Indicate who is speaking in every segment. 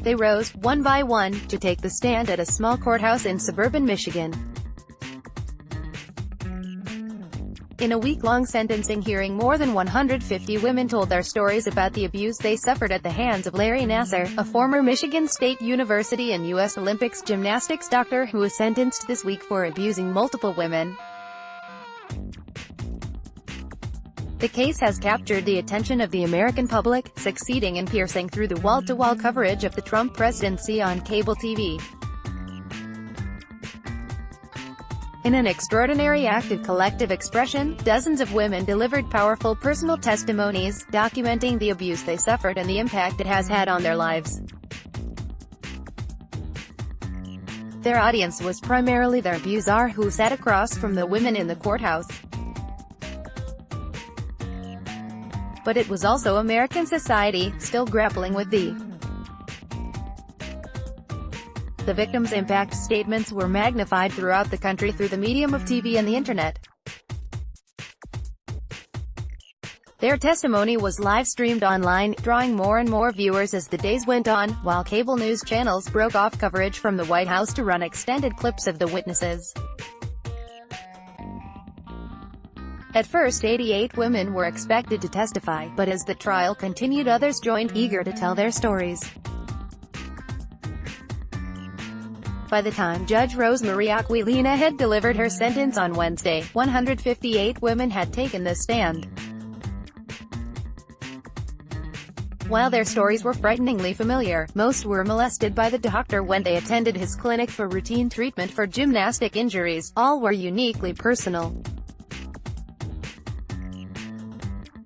Speaker 1: They rose, one by one, to take the stand at a small courthouse in suburban Michigan. In a week-long sentencing hearing, more than 150 women told their stories about the abuse they suffered at the hands of Larry Nassar, a former Michigan State University and U.S. Olympics gymnastics doctor who was sentenced this week for abusing multiple women. The case has captured the attention of the American public, succeeding in piercing through the wall-to-wall coverage of the Trump presidency on cable TV. In an extraordinary act of collective expression, dozens of women delivered powerful personal testimonies, documenting the abuse they suffered and the impact it has had on their lives. Their audience was primarily their abuser, who sat across from the women in the courthouse. But it was also American society, still grappling with the victims' impact. Statements were magnified throughout the country through the medium of TV and the Internet. Their testimony was live-streamed online, drawing more and more viewers as the days went on, while cable news channels broke off coverage from the White House to run extended clips of the witnesses. At first 88 women were expected to testify, but as the trial continued, others joined, eager to tell their stories. By the time Judge Rosemary Aquilina had delivered her sentence on Wednesday, 158 women had taken the stand. While their stories were frighteningly familiar, most were molested by the doctor when they attended his clinic for routine treatment for gymnastic injuries. All were uniquely personal.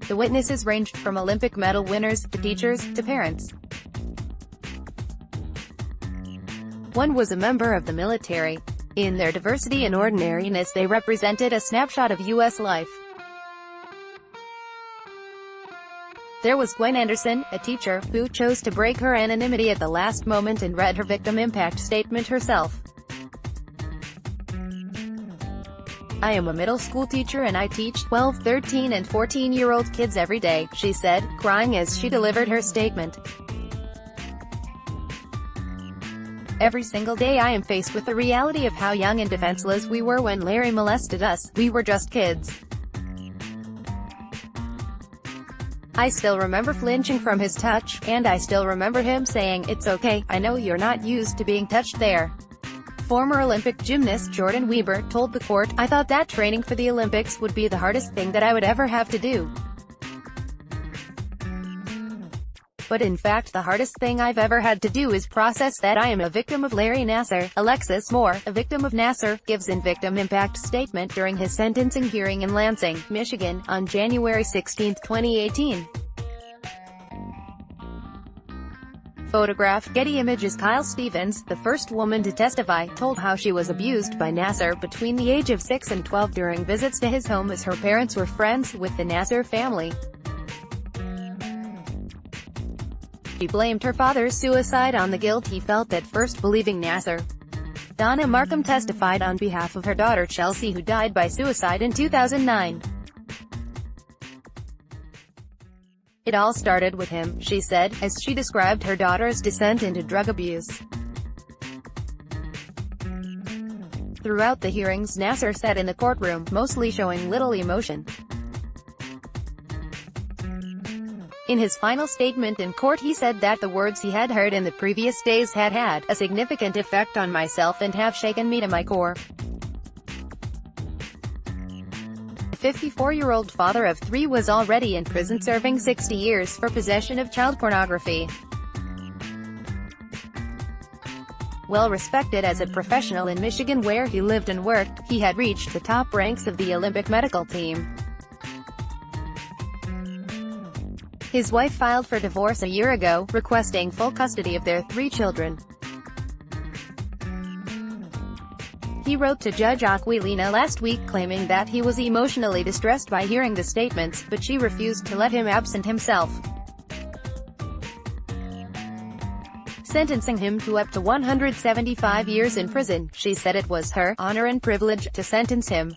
Speaker 1: The witnesses ranged from Olympic medal winners, to teachers, to parents. One was a member of the military. In their diversity and ordinariness, they represented a snapshot of U.S. life. There was Gwen Anderson, a teacher, who chose to break her anonymity at the last moment and read her victim impact statement herself. "I am a middle school teacher and I teach 12, 13 and 14-year-old kids every day," she said, crying as she delivered her statement. "Every single day I am faced with the reality of how young and defenseless we were when Larry molested us. We were just kids. I still remember flinching from his touch, and I still remember him saying, 'It's okay, I know you're not used to being touched there.'" Former Olympic gymnast Jordan Weber told the court, "I thought that training for the Olympics would be the hardest thing that I would ever have to do. But in fact the hardest thing I've ever had to do is process that I am a victim of Larry Nassar." Alexis Moore, a victim of Nassar, gives in victim impact statement during his sentencing hearing in Lansing, Michigan, on January 16, 2018. Photograph, Getty Images. Kyle Stevens, the first woman to testify, told how she was abused by Nassar between the age of 6 and 12 during visits to his home, as her parents were friends with the Nassar family. She blamed her father's suicide on the guilt he felt at first believing Nassar. Donna Markham testified on behalf of her daughter Chelsea, who died by suicide in 2009. "It all started with him," she said, as she described her daughter's descent into drug abuse. Throughout the hearings, Nassar sat in the courtroom, mostly showing little emotion. In his final statement in court, he said that the words he had heard in the previous days had had a significant effect on myself and have shaken me to my core. The 54-year-old father of 3 was already in prison serving 60 years for possession of child pornography. Well respected as a professional in Michigan where he lived and worked, he had reached the top ranks of the Olympic medical team. His wife filed for divorce a year ago, requesting full custody of their 3 children. He wrote to Judge Aquilina last week claiming that he was emotionally distressed by hearing the statements, but she refused to let him absent himself, sentencing him to up to 175 years in prison. She said it was her honor and privilege to sentence him.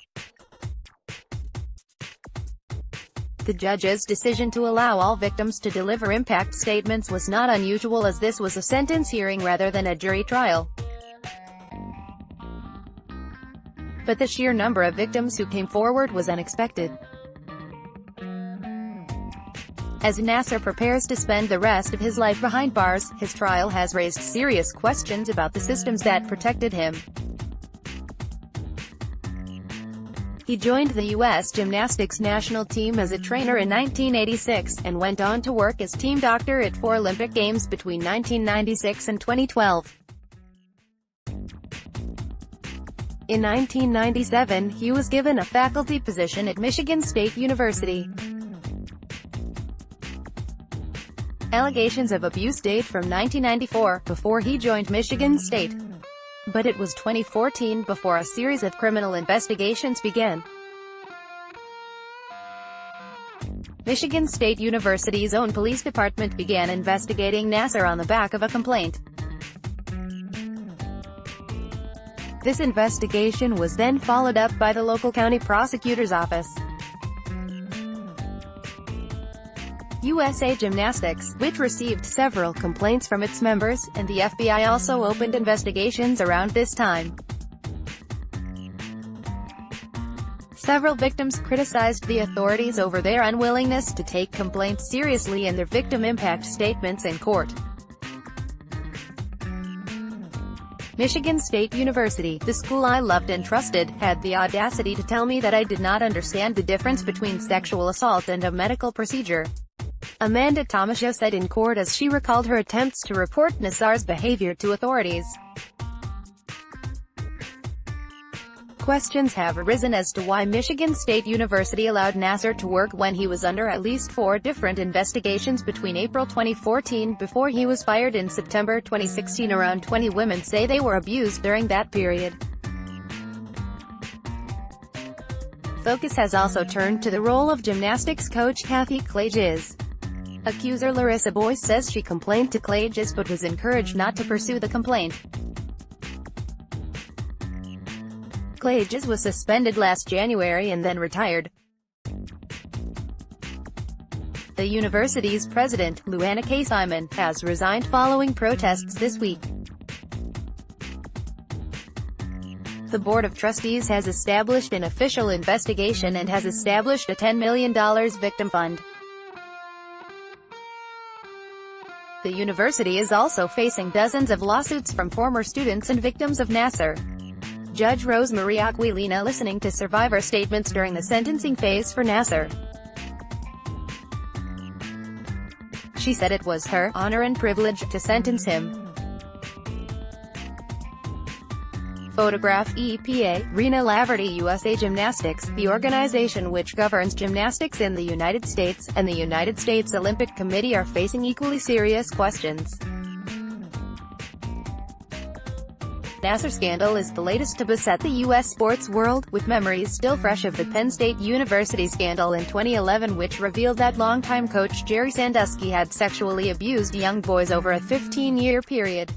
Speaker 1: The judge's decision to allow all victims to deliver impact statements was not unusual, as this was a sentence hearing rather than a jury trial. But the sheer number of victims who came forward was unexpected. As Nassar prepares to spend the rest of his life behind bars, his trial has raised serious questions about the systems that protected him. He joined the U.S. gymnastics national team as a trainer in 1986, and went on to work as team doctor at 4 Olympic Games between 1996 and 2012. In 1997, he was given a faculty position at Michigan State University. Allegations of abuse date from 1994, before he joined Michigan State. But it was 2014 before a series of criminal investigations began. Michigan State University's own police department began investigating Nassar on the back of a complaint. This investigation was then followed up by the local county prosecutor's office. USA Gymnastics, which received several complaints from its members, and the FBI also opened investigations around this time. Several victims criticized the authorities over their unwillingness to take complaints seriously and their victim impact statements in court. Michigan State University, the school I loved and trusted, had the audacity to tell me that I did not understand the difference between sexual assault and a medical procedure. Amanda Tomasho said in court as she recalled her attempts to report Nassar's behavior to authorities. Questions have arisen as to why Michigan State University allowed Nassar to work when he was under at least 4 different investigations between April 2014 before he was fired in September 2016. Around 20 women say they were abused during that period. Focus has also turned to the role of gymnastics coach Kathy Klages. Accuser Larissa Boyce says she complained to Klages but was encouraged not to pursue the complaint. Klages was suspended last January and then retired. The university's president, Luana K. Simon, has resigned following protests this week. The Board of Trustees has established an official investigation and has established a $10 million victim fund. The university is also facing dozens of lawsuits from former students and victims of Nassar. Judge Rosemarie Aquilina listening to survivor statements during the sentencing phase for Nassar. She said it was her honor and privilege to sentence him. Photograph EPA, Rena Laverty. USA Gymnastics, the organization which governs gymnastics in the United States, and the United States Olympic Committee are facing equally serious questions. Nassar scandal is the latest to beset the U.S. sports world, with memories still fresh of the Penn State University scandal in 2011, which revealed that longtime coach Jerry Sandusky had sexually abused young boys over a 15-year period.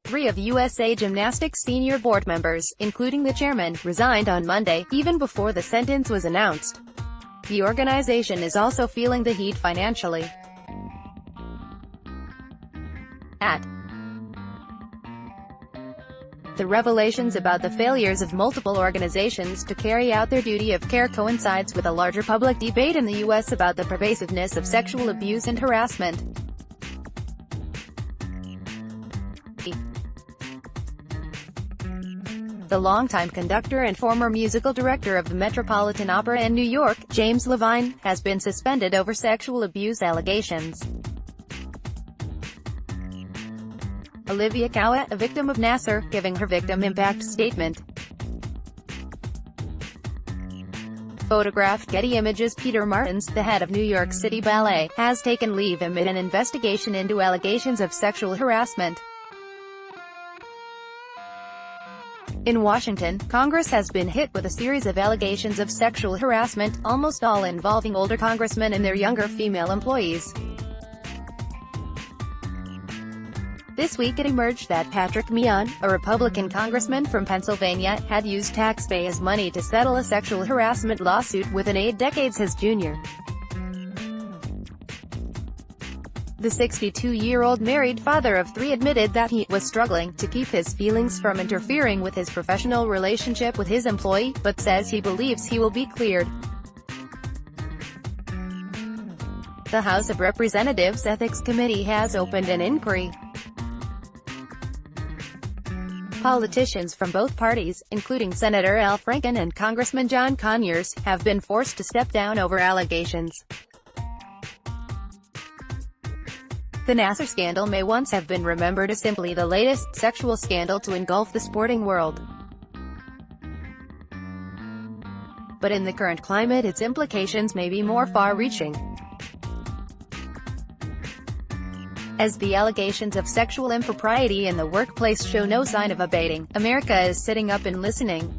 Speaker 1: 3 of USA Gymnastics senior board members, including the chairman, resigned on Monday, even before the sentence was announced. The organization is also feeling the heat financially. The revelations about the failures of multiple organizations to carry out their duty of care coincides with a larger public debate in the U.S. about the pervasiveness of sexual abuse and harassment. The longtime conductor and former musical director of the Metropolitan Opera in New York, James Levine, has been suspended over sexual abuse allegations. Olivia Cowett, a victim of Nassar, giving her victim impact statement. Photograph Getty Images. Peter Martins, the head of New York City Ballet, has taken leave amid an investigation into allegations of sexual harassment. In Washington, Congress has been hit with a series of allegations of sexual harassment, almost all involving older congressmen and their younger female employees. This week it emerged that Patrick Meehan, a Republican congressman from Pennsylvania, had used taxpayers' money to settle a sexual harassment lawsuit with an 8 decades his junior. The 62-year-old married father of 3 admitted that he was struggling to keep his feelings from interfering with his professional relationship with his employee, but says he believes he will be cleared. The House of Representatives Ethics Committee has opened an inquiry. Politicians from both parties, including Senator Al Franken and Congressman John Conyers, have been forced to step down over allegations. The Nassar scandal may once have been remembered as simply the latest sexual scandal to engulf the sporting world. But in the current climate, its implications may be more far-reaching. As the allegations of sexual impropriety in the workplace show no sign of abating, America is sitting up and listening.